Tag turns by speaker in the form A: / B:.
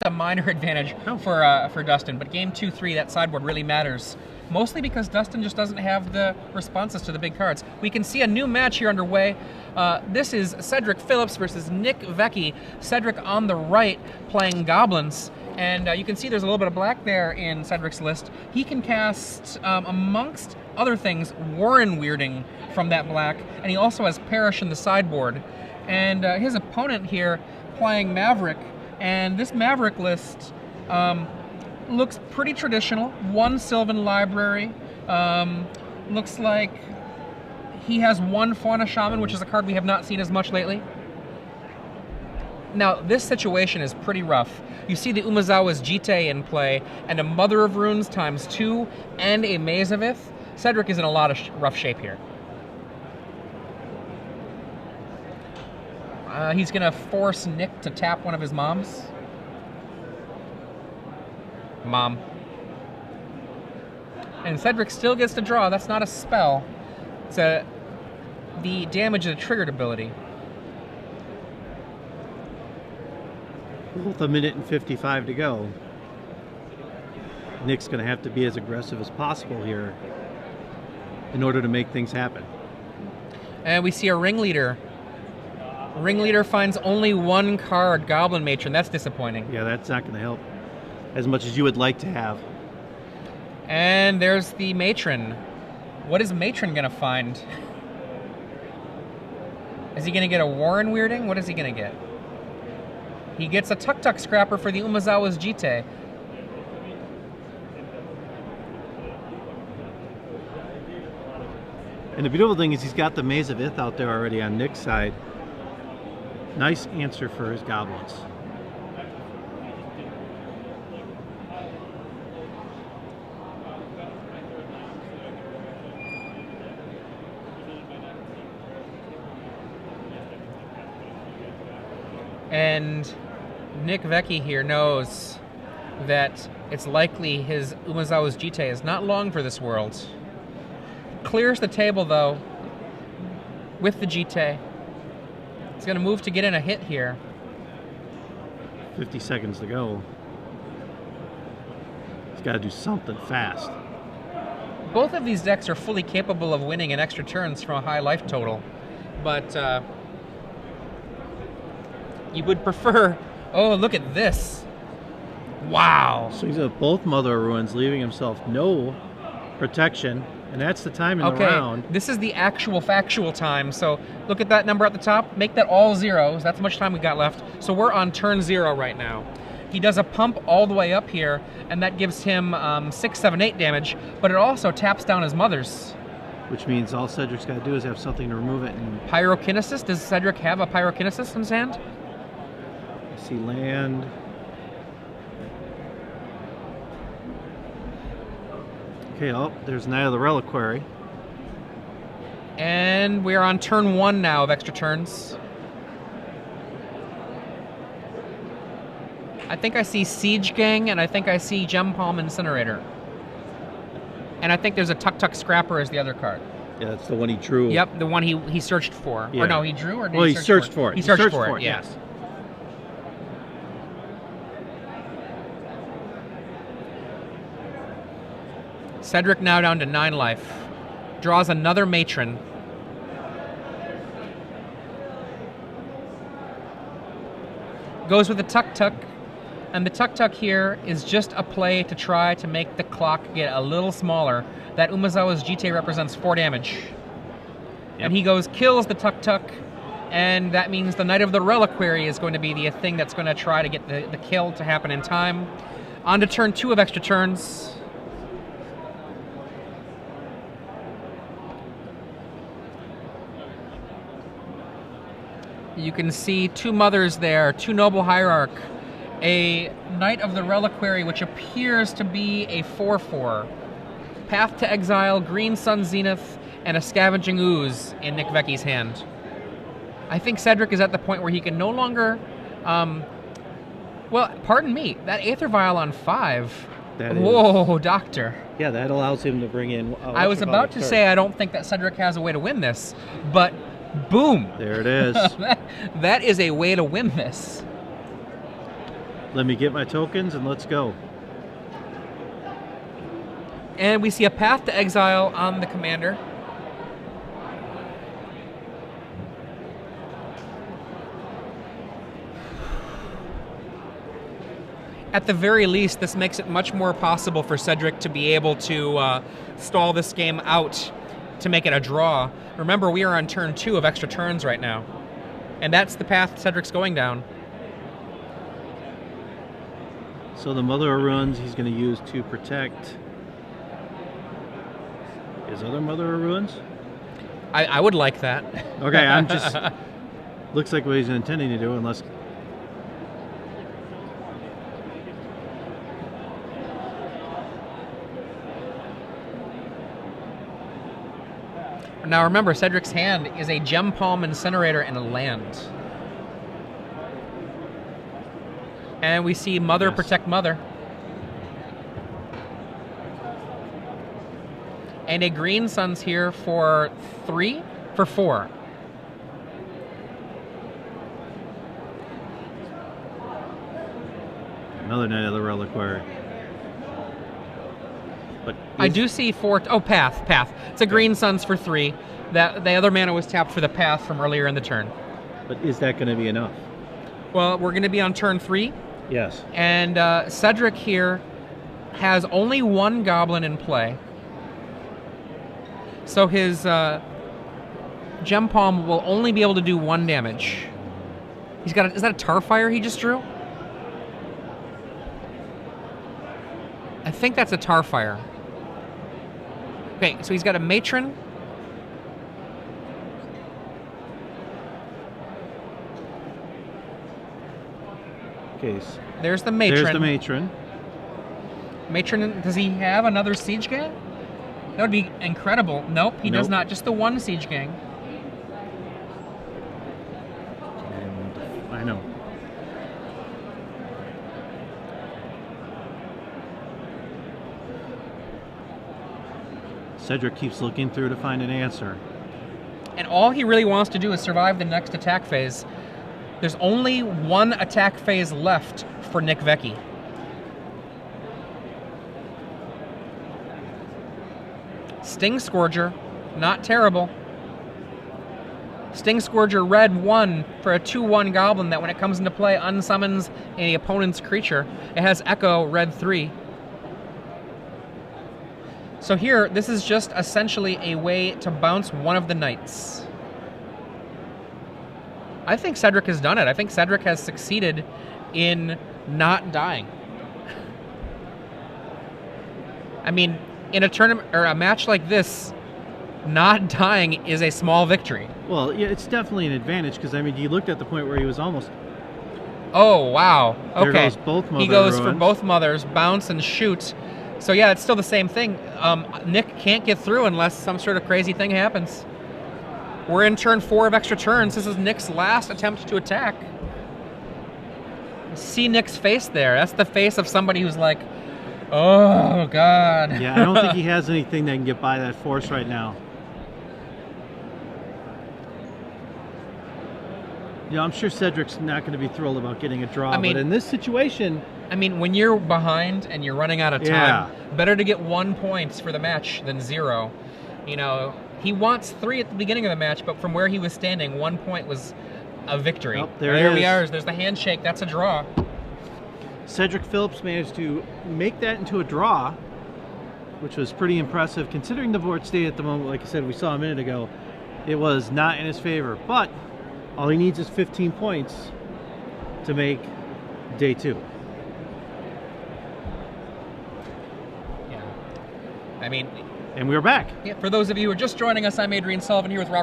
A: a minor advantage for Dustin, but game 2-3, that sideboard really matters. Mostly because Dustin just doesn't have the responses to the big cards. We can see a new match here underway. This is Cedric Phillips versus Nick Veccie. Cedric on the right playing Goblins. And you can see there's a little bit of black there in Cedric's list. He can cast, amongst other things, Warren Weirding from that black. And he also has Perish in the sideboard. And his opponent here playing Maverick. And this Maverick list looks pretty traditional. One Sylvan Library. Looks like he has one Fauna Shaman, which is a card we have not seen as much lately. Now, this situation is pretty rough. You see the Umezawa's Jite in play, and a Mother of Runes ×2, and a Maze of Ith. Cedric is in a lot of rough shape here. He's going to force Nick to tap one of his moms. Mom. And Cedric still gets to draw. That's not a spell. It's the damage is a triggered ability.
B: With 1:55 to go. Nick's going to have to be as aggressive as possible here in order to make things happen.
A: And we see a Ringleader. Ringleader finds only one card, Goblin Matron. That's disappointing.
B: Yeah, that's not going to help as much as you would like to have.
A: And there's the Matron. What is Matron going to find? Is he going to get a Warren Weirding? What is he going to get? He gets a Tuk-Tuk Scrapper for the Umezawa's Jite.
B: And the beautiful thing is he's got the Maze of Ith out there already on Nick's side. Nice answer for his Goblins.
A: And Nick Veccie here knows that it's likely his Umezawa's Jite is not long for this world. Clears the table, though, with the Jite. He's going to move to get in a hit here.
B: 50 seconds to go. He's got to do something fast.
A: Both of these decks are fully capable of winning in extra turns from a high life total. But you would prefer... Oh, look at this. Wow.
B: So he's at both Mother of Ruins, leaving himself no protection. And that's the time in the round.
A: This is the actual factual time. So look at that number at the top. Make that all zeros. That's how much time we got left. So we're on turn 0 right now. He does a pump all the way up here, and that gives him 6, 7, 8 damage. But it also taps down his Mother's.
B: Which means all Cedric's got to do is have something to remove it. And
A: Pyrokinesis? Does Cedric have a Pyrokinesis in his hand?
B: I see land. Okay, oh, there's Night of the Reliquary.
A: And we're on turn 1 now of extra turns. I think I see Siege Gang, and I think I see Gem Palm Incinerator. And I think there's a Tuk-Tuk Scrapper as the other card.
B: Yeah, that's the one he drew.
A: Yep, the one he searched for.
B: Yeah.
A: Or no, he drew, or did
B: well,
A: he
B: searched for it?
A: He searched for it,
B: yes.
A: Cedric now down to 9 life. Draws another Matron. Goes with the Tuk-Tuk. And the Tuk-Tuk here is just a play to try to make the clock get a little smaller. That Umezawa's Jite represents 4 damage. Yep. And he goes, kills the Tuk-Tuk. And that means the Knight of the Reliquary is going to be the thing that's going to try to get the kill to happen in time. On to turn 2 of extra turns. You can see 2 Mothers there, 2 Noble Hierarch, a Knight of the Reliquary, which appears to be a 4/4. Path to Exile, Green Sun Zenith, and a Scavenging Ooze in Nick Veccie's hand. I think Cedric is at the point where he can no longer... well, pardon me, that Aether Vial on 5. Whoa, Doctor.
B: Yeah, that allows him to bring in...
A: I was about to say I don't think that Cedric has a way to win this, but... Boom!
B: There it is.
A: That is a way to win this.
B: Let me get my tokens and let's go.
A: And we see a path to exile on the commander. At the very least, this makes it much more possible for Cedric to be able to stall this game out to make it a draw. Remember, we are on turn 2 of extra turns right now. And that's the path Cedric's going down.
B: So the Mother of Ruins he's going to use to protect his other Mother of Ruins?
A: I would like that.
B: Okay, I'm just... looks like what he's intending to do, unless...
A: Now remember, Cedric's hand is a Gem Palm Incinerator and a land. And we see Mother protect Mother. And a green sun's here for 3? For 4.
B: Another Knight of the Reliquary. But
A: I do see 4. Oh, path. It's a green sun's for 3. That the other mana was tapped for the path from earlier in the turn.
B: But is that going to be enough?
A: Well, we're going to be on turn 3.
B: Yes.
A: And Cedric here has only 1 goblin in play. So his Gem Palm will only be able to do 1 damage. He's got is that a Tarfire he just drew? I think that's a Tarfire. Okay, so he's got a Matron.
B: Okay.
A: There's the Matron.
B: There's the Matron.
A: Matron, does he have another Siege Gang? That would be incredible. Nope, he does not. Just the 1 Siege Gang.
B: I know. Cedric keeps looking through to find an answer.
A: And all he really wants to do is survive the next attack phase. There's only 1 attack phase left for Nick Veccie. Sting Scourger, not terrible. Sting Scourger red 1 for a 2/1 goblin that when it comes into play unsummons the opponent's creature. It has Echo red 3. So here, this is just essentially a way to bounce one of the knights. I think Cedric has done it. I think Cedric has succeeded in not dying. I mean, in a tournament or a match like this, not dying is a small victory.
B: Well, yeah, it's definitely an advantage because I mean, you looked at the point where he was almost.
A: Oh wow! Okay,
B: there goes both Mother
A: he goes
B: Ruins.
A: for both mothers, bounce and shoot. So yeah, it's still the same thing. Nick can't get through unless some sort of crazy thing happens. We're in turn 4 of extra turns. This is Nick's last attempt to attack. See Nick's face there. That's the face of somebody who's like, oh God.
B: Yeah, I don't think he has anything that can get by that force right now. Yeah, I'm sure Cedric's not going to be thrilled about getting a draw, but in this situation...
A: I mean, when you're behind and you're running out of time, better to get 1 point for the match than 0. You know, he wants 3 at the beginning of the match, but from where he was standing, 1 point was a victory.
B: Oh, there
A: we are. There's the handshake. That's a draw.
B: Cedric Phillips managed to make that into a draw, which was pretty impressive considering the board state at the moment. Like I said, we saw a minute ago, it was not in his favor, but all he needs is 15 points to make day 2.
A: Yeah. I mean,
B: and we're back.
A: Yeah, for those of you who are just joining us, I'm Adrian Sullivan here with Robert